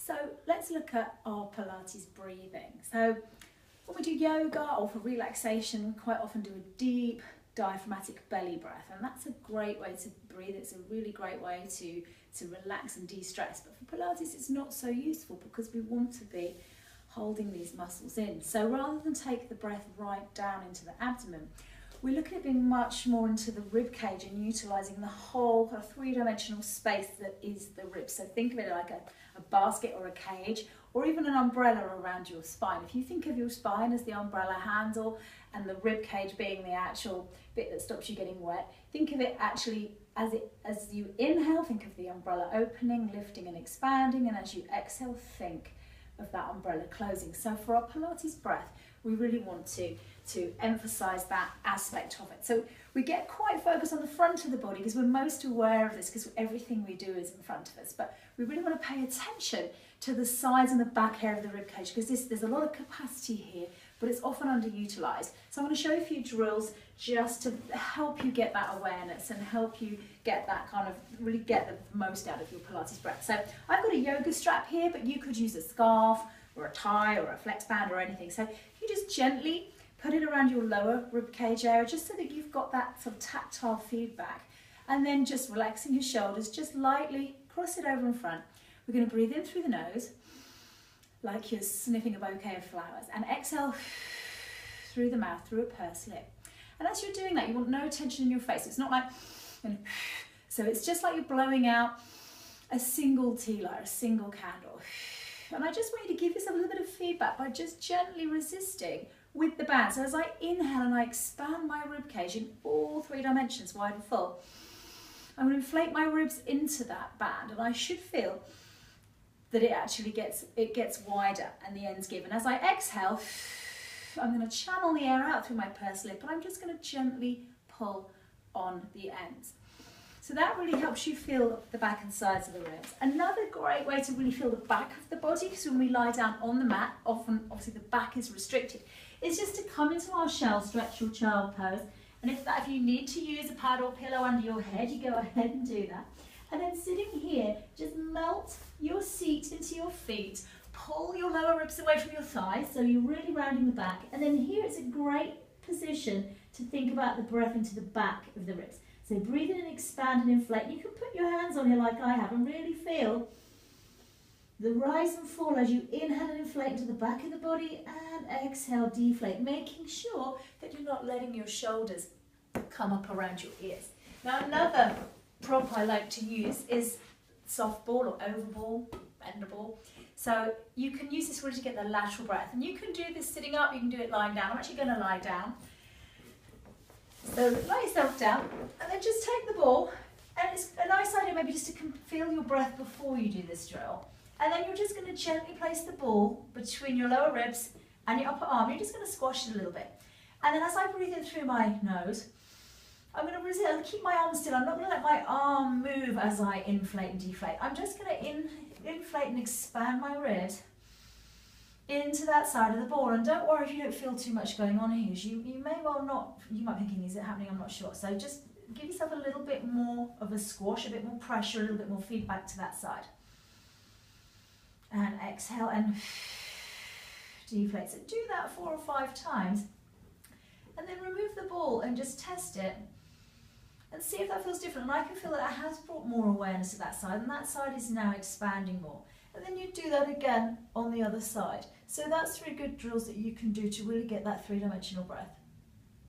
So let's look at our Pilates breathing. So when we do yoga or for relaxation, we quite often do a deep diaphragmatic belly breath, and that's a great way to breathe. It's a really great way to relax and de-stress. But for Pilates, it's not so useful because we want to be holding these muscles in. So rather than take the breath right down into the abdomen, we're looking at being much more into the rib cage and utilising the whole kind of three-dimensional space that is the ribs. So think of it like a basket or a cage, or even an umbrella around your spine. If you think of your spine as the umbrella handle and the rib cage being the actual bit that stops you getting wet, think of it actually as you inhale, think of the umbrella opening, lifting and expanding, and as you exhale, think of that umbrella closing. So for our Pilates breath, we really want to emphasize that aspect of it. So we get quite focused on the front of the body because we're most aware of this because everything we do is in front of us, but we really want to pay attention to the sides and the back area of the rib cage because there's a lot of capacity here, but it's often underutilized. So I'm going to show you a few drills just to help you get that awareness and help you get that kind of, really get the most out of your Pilates breath. So I've got a yoga strap here, but you could use a scarf or a tie or a flex band or anything. So you just gently put it around your lower rib cage area just so that you've got that sort of tactile feedback. And then just relaxing your shoulders, just lightly cross it over in front. We're going to breathe in through the nose, like you're sniffing a bouquet of flowers, and exhale through the mouth, through a pursed lip. And as you're doing that, you want no tension in your face. It's not like, so it's just like you're blowing out a single tea light, a single candle. And I just want you to give yourself a little bit of feedback by just gently resisting with the band. So as I inhale and I expand my rib cage in all three dimensions, wide and full, I'm going to inflate my ribs into that band, and I should feel that it actually gets wider and the ends give. And as I exhale, I'm going to channel the air out through my pursed lip, and I'm just going to gently pull on the ends. So that really helps you feel the back and sides of the ribs. Another great way to really feel the back of the body, because when we lie down on the mat, often obviously the back is restricted, is just to come into our shell, stretch your child pose. And if you need to use a pad or pillow under your head, you go ahead and do that. And then sitting here, just melt your seat into your feet, pull your lower ribs away from your thighs, so you're really rounding the back. And then here it's a great position to think about the breath into the back of the ribs. So breathe in and expand and inflate. You can put your hands on here like I have and really feel the rise and fall as you inhale and inflate into the back of the body and exhale, deflate, making sure that you're not letting your shoulders come up around your ears. Now another prop I like to use is soft ball or oval ball, bender ball. So you can use this really to get the lateral breath. And you can do this sitting up, you can do it lying down. I'm actually going to lie down. So lie yourself down and then just take the ball. And it's a nice idea maybe just to feel your breath before you do this drill. And then you're just going to gently place the ball between your lower ribs and your upper arm. You're just going to squash it a little bit. And then as I breathe in through my nose, I'm going to resist, I'll keep my arm still. I'm not going to let my arm move as I inflate and deflate. I'm just going to inflate and expand my ribs into that side of the ball. And don't worry if you don't feel too much going on here. You may well not, you might be thinking, is it happening? I'm not sure. So just give yourself a little bit more of a squash, a bit more pressure, a little bit more feedback to that side. And exhale and deflate. So do that 4 or 5 times. And then remove the ball and just test it. And see if that feels different. And I can feel that it has brought more awareness to that side, and that side is now expanding more. And then you do that again on the other side. So that's 3 good drills that you can do to really get that 3-dimensional breath.